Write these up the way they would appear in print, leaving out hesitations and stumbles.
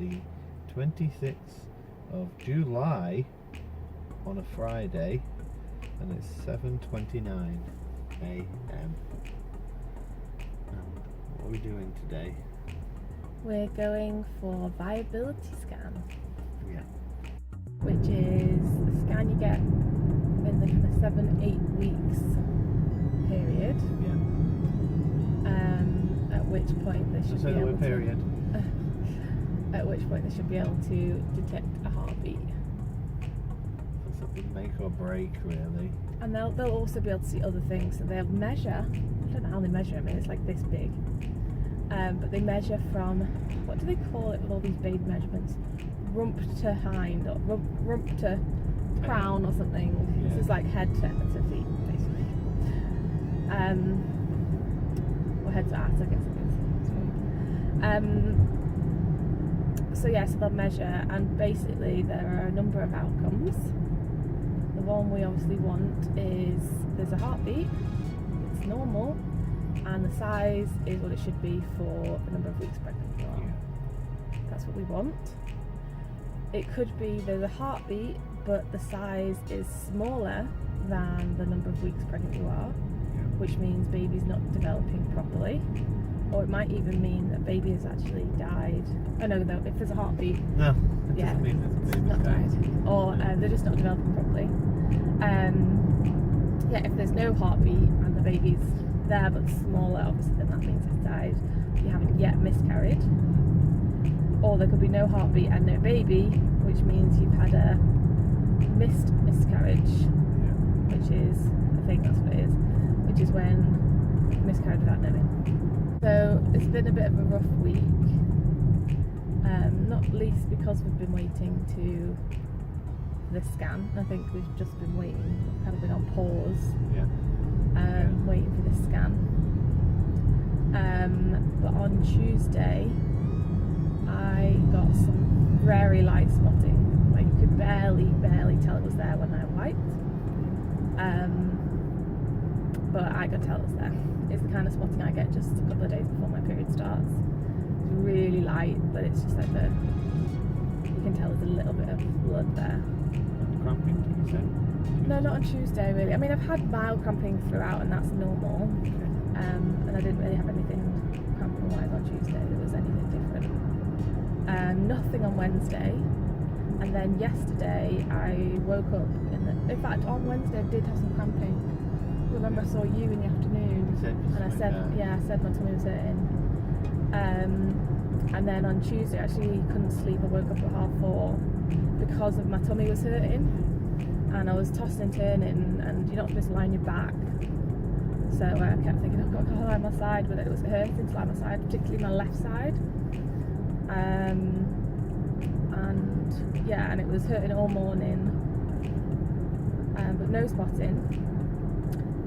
the 26th of July on a Friday, and it's 7:29 a.m. What are we doing today? We're going for a viability scan, Yeah. which is the scan you get in the kind of 7-8 weeks period. Yeah. At which point they should Just be say the able word to. period. At which point they should be able to detect a heartbeat, That's something make or break, really. and they'll also be able to see other things. So they'll measure. I don't know how they measure. I mean, it's like this big. But they measure from, what do they call it with all these baby measurements? Rump to hind, or rump to crown or something. Yeah. This is like head to feet, basically. Or head to ass, I guess it is. So they'll measure, and basically there are a number of outcomes. The one we obviously want is there's a heartbeat, it's normal, and the size is what it should be for the number of weeks pregnant you are. Yeah. That's what we want. It could be there's a heartbeat, but the size is smaller than the number of weeks pregnant you are, which means baby's not developing properly. Or it might even mean that baby has actually died. Oh no, if there's a heartbeat, No, it yeah, doesn't mean that the it's baby's not died. died. Or they're just not developing properly. If there's no heartbeat and the baby's there but smaller, obviously then that means it's died. You haven't yet miscarried. Or there could be no heartbeat and no baby, which means you've had a missed miscarriage, Yeah. which is, I think that's what it is, which is when you miscarried without knowing. So it's been a bit of a rough week, not least because we've been waiting to the scan. I think we've just been waiting, kind of been on pause, Yeah. waiting for the scan. But on Tuesday, I got some very light spotting. Like you could barely tell it was there when I wiped. But I could tell it was there. It's the kind of spotting I get just a couple of days before my period starts. It's really light, but it's just like you can tell there's a little bit of blood there. And cramping, did you say? No, not on Tuesday really. I mean, I've had mild cramping throughout, and that's normal. And I didn't really have anything cramping wise on Tuesday that was anything different. Nothing on Wednesday. And then yesterday I woke up in fact on Wednesday I did have some cramping. I remember I saw you in the afternoon, You said and I said my tummy was hurting. And then on Tuesday I actually couldn't sleep. I woke up at 4:30 because of my tummy was hurting, and I was tossing and turning, and you're not supposed to lie on your back. So I kept thinking, oh God, I can't lie on my side, but it was hurting to lie on my side, particularly my left side. And it was hurting all morning, but no spotting.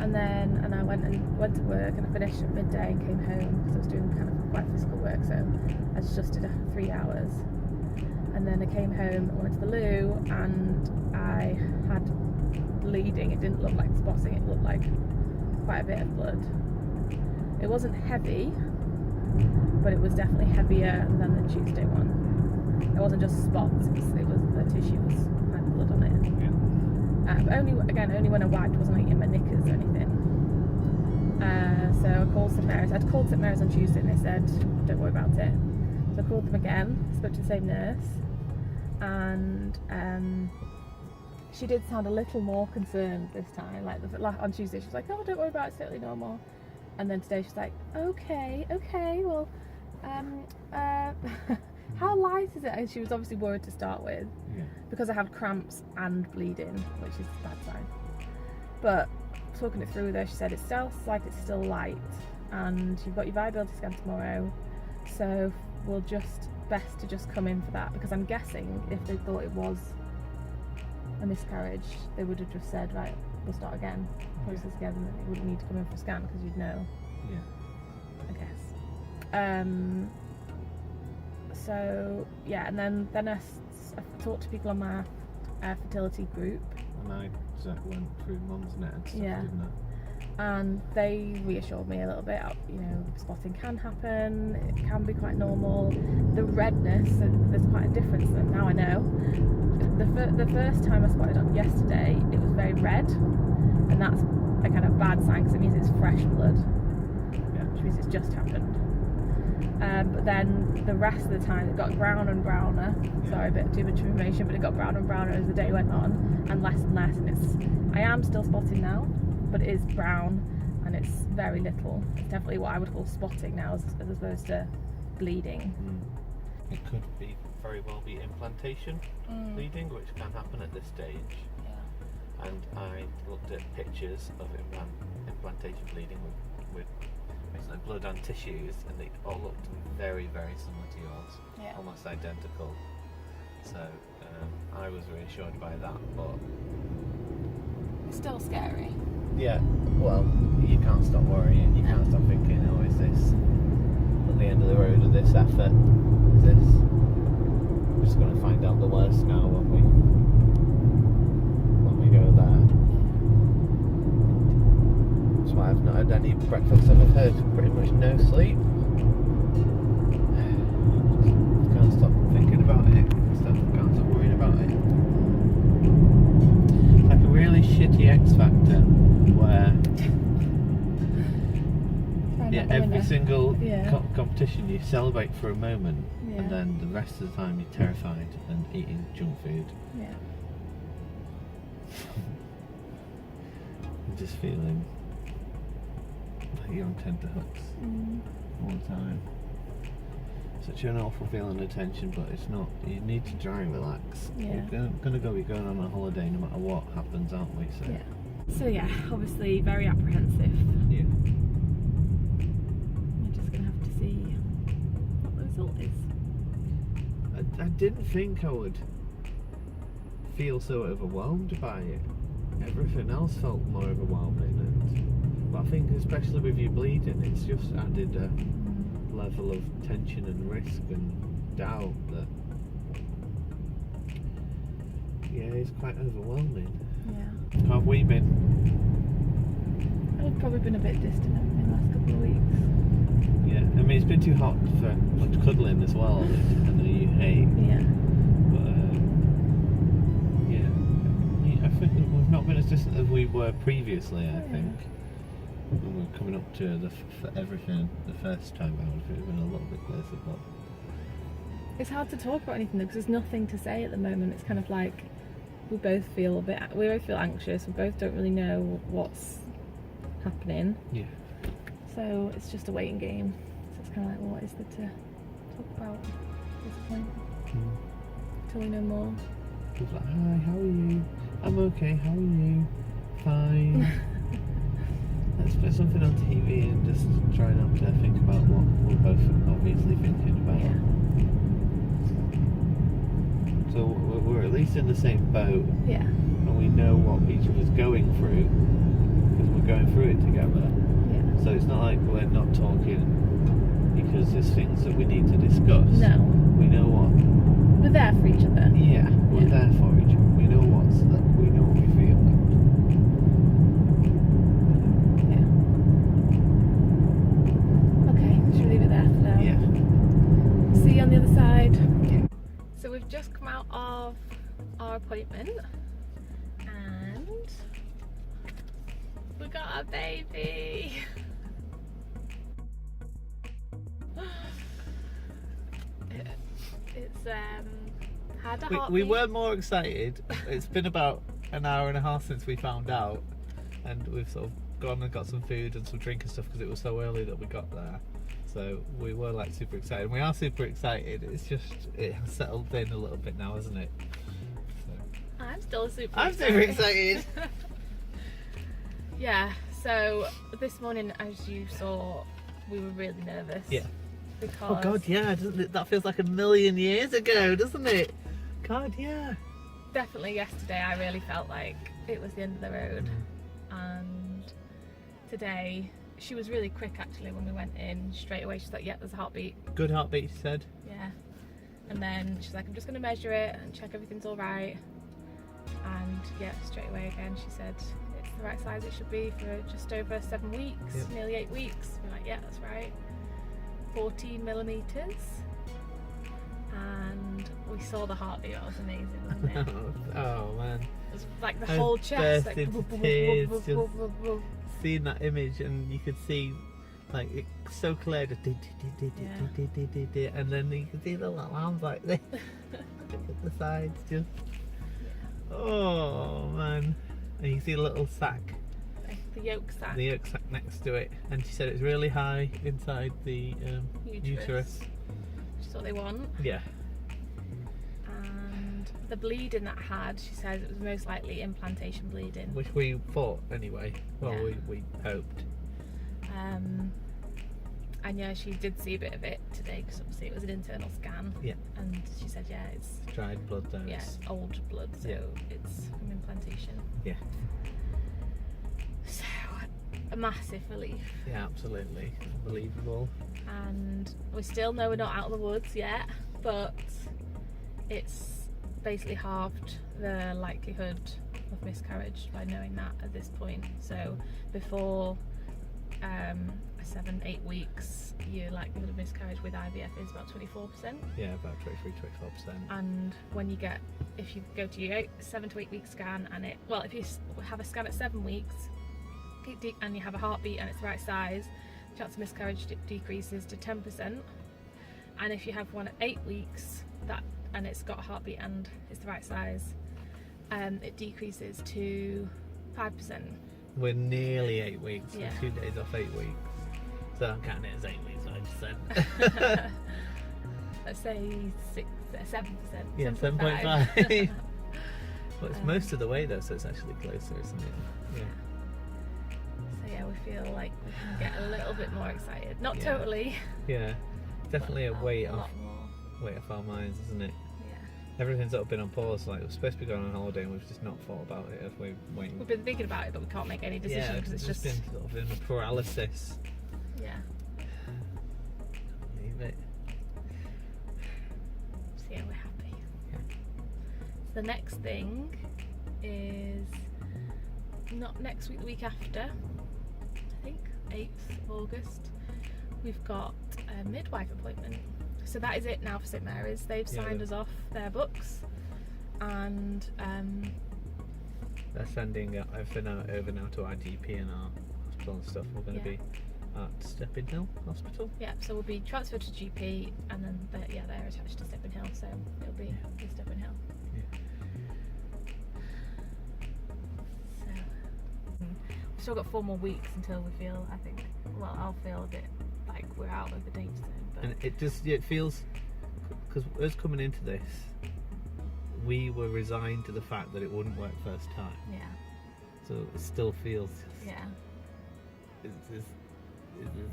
And I went to work, and I finished at midday and came home because I was doing kind of quite physical work, so I just did 3 hours. And then I came home and went to the loo, and I had bleeding. It didn't look like spotting, it looked like quite a bit of blood. It wasn't heavy, but it was definitely heavier than the Tuesday one. It wasn't just spots, it was the tissue had blood on it. Yeah. But only when I wiped, it wasn't like in my knickers or anything. So I called St Mary's. I'd called St Mary's on Tuesday and they said, don't worry about it. So I called them again, spoke to the same nurse, and she did sound a little more concerned this time. Like on Tuesday she was like, oh, don't worry about it, it's totally normal. And then today she's like, okay, well, how light is it? And she was obviously worried to start with, because I have cramps and bleeding, which is a bad sign. But talking it through with her, she said it sounds like it's still light, and you've got your viability scan tomorrow, so we'll best to just come in for that, because I'm guessing if they thought it was a miscarriage, they would have just said, right, we'll start again, process again, and you wouldn't need to come in for a scan because you'd know. Yeah. I guess. So yeah, and then I talked to people on my fertility group. And I went through mum's net and stuff, didn't I? and they reassured me a little bit. You know, spotting can happen, it can be quite normal. The redness, there's quite a difference now I know. The first time I spotted on yesterday, it was very red, and that's a kind of bad sign because it means it's fresh blood, which means it's just happened. But then the rest of the time it got brown and browner. Sorry, a bit too much information, but it got brown and browner as the day went on, and less, and I am still spotting now, but it is brown and it's very little. It's definitely what I would call spotting now, as opposed to bleeding. It could be very well be implantation bleeding, which can happen at this stage. Yeah. And I looked at pictures of implantation bleeding with basically blood and tissues, and they all looked very, very similar to yours, almost identical. So I was reassured by that, but it's still scary. Yeah, well, you can't stop worrying, you can't stop thinking, oh, is this at the end of the road of this effort? Is this? We're just going to find out the worst now when we go there. That's why I've not had any breakfast, and I've had pretty much no sleep. Can't stop thinking about it, can't stop worrying about it. It's like a really shitty X Factor where every single competition you celebrate for a moment, and then the rest of the time you're terrified and eating junk food. Yeah. And just feeling like you're on tenterhooks all the time. Such an awful feeling of tension, but it's not. You need to try and relax. Yeah. We're going to be going on a holiday no matter what happens, aren't we? So yeah, obviously very apprehensive. Yeah. We're just going to have to see what the result is. I didn't think I would feel so overwhelmed by it. Everything else felt more overwhelming, but I think especially with you bleeding, it's just added a level of tension and risk and doubt that it's quite overwhelming. Yeah. How have we been? I've probably been a bit distant in the last couple of weeks. Yeah, I mean it's been too hot for much cuddling as well, which I know you hate. Yeah. But I think that we've not been as distant as we were previously. I think when we were coming up to for everything the first time out, it would have been a little bit closer. But it's hard to talk about anything because there's nothing to say at the moment. It's kind of like we both feel anxious. We both don't really know what's happening. Yeah. So it's just a waiting game. So it's kind of like, well, what is there to talk about at this point? Till we know more. It's like, hi, how are you? I'm okay, how are you? Fine. Let's put something on TV and just try not to think about what we're both obviously thinking about. Yeah. So we're at least in the same boat. Yeah. And we know what each of us is going through because we're going through it together. Yeah. So it's not like we're not talking because there's things that we need to discuss. No. We know what. We're there for each other. Yeah, we're there for each other. We know what we feel. Yeah. Okay, should we leave it there for now? Yeah. See you on the other side. Yeah. So we've just come out of our appointment and we got our baby. It's had a heartbeat. We were more excited. It's been about an hour and a half since we found out, and we've sort of gone and got some food and some drink and stuff because it was so early that we got there. So we were like super excited. We are super excited. It's just it has settled in a little bit now, hasn't it? So. I'm still super excited. Yeah. So this morning, as you saw, we were really nervous. Yeah. Because Oh God, yeah, doesn't it? That feels like a million years ago, doesn't it? God, yeah. Definitely yesterday I really felt like it was the end of the road. And today, she was really quick actually when we went in. Straight away she's like, yeah, there's a heartbeat. Good heartbeat, she said. Yeah. And then she's like, I'm just going to measure it and check everything's all right. And yeah, straight away again she said, it's the right size it should be for just over 7 weeks, Yep. nearly 8 weeks. We're like, yeah, that's right. 14 millimeters. And we saw the heartbeat. That was amazing, wasn't it? Oh man, It was like the I whole chest, burst like into boo, boo, boo, tears boo, just- boo, boo, boo. seeing that image, and you could see like it so clear, just and then you could see the little arms like this at the sides, just oh man, and you see a little sack, Like the yolk sac. the yolk sack next to it, and she said it's really high inside the uterus. Which is what they want. Yeah. And the bleeding that had, she says it was most likely implantation bleeding. Which we thought anyway. Well, Yeah. we hoped. And yeah, she did see a bit of it today because obviously it was an internal scan. Yeah. And she said, yeah, it's Dried blood though. it's old blood, so Yeah. it's an implantation. Yeah. So a massive relief. Yeah, absolutely. Unbelievable. And we still know we're not out of the woods yet, but it's basically halved the likelihood of miscarriage by knowing that at this point. So before 7-8 weeks, your likelihood of miscarriage with IVF is about 24%. Yeah, about 23-24%. And when you get, if you go to your 7 to 8 week scan, and if you have a scan at 7 weeks and you have a heartbeat and it's the right size, chance of miscarriage decreases to 10%. And if you have one at 8 weeks and it's got a heartbeat and it's the right size, it decreases to 5%. We're nearly 8 weeks. Yeah. We're 2 days off 8 weeks. So I'm counting it as 8 weeks, 5%. Let's say 7%. Yeah, 7.5. Well, it's most of the way though, so it's actually closer, isn't it? Yeah. So yeah, we feel like we can get a little bit more excited. Not Yeah. totally. Yeah. Definitely a weight a off lot more. our minds, isn't it? Yeah. Everything's sort of been on pause. Like we're supposed to be going on holiday, and we've just not thought about it as we're waiting. We've been thinking about it, but we can't make any decisions Yeah, because it's just just been sort of in a paralysis. yeah. Leave it. So yeah, we're happy. Yeah. So the next thing is not next week, the week after. I think 8th of August. We've got a midwife appointment. So that is it now for St Mary's. They've Yeah, signed us off their books, and They're sending everything over now to our GP and our hospital and stuff. We're going to Yeah. be at Stepping Hill Hospital. yeah, so we'll be transferred to GP, and then they're attached to Stepping Hill, so it'll be in Stepping Hill. Yeah. So we've still got 4 more weeks until we feel. I'll feel a bit like we're out of the danger zone. But And it feels, because us coming into this, we were resigned to the fact that it wouldn't work first time. yeah, So it still feels, yeah, it's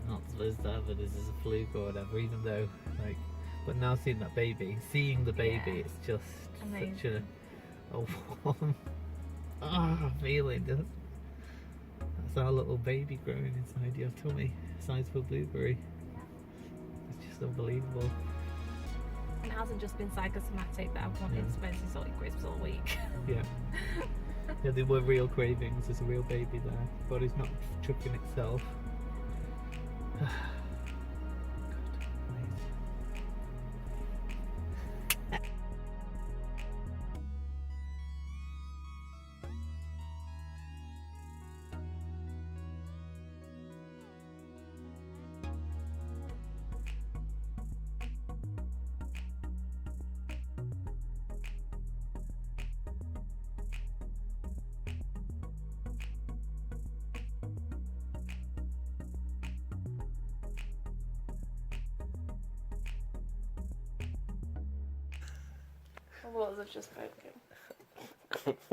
not supposed to happen, this is a fluke or whatever, even though, like, but now seeing the baby, Yeah. it's just Amazing. such a warm feeling. That's our little baby growing inside your tummy, size of a blueberry. It's just unbelievable. it hasn't just been psychosomatic that I've wanted Yeah. Spencer salty crisps all week. Yeah. Yeah, there were real cravings. There's a real baby there. Body's not chucking itself. What have just spoken?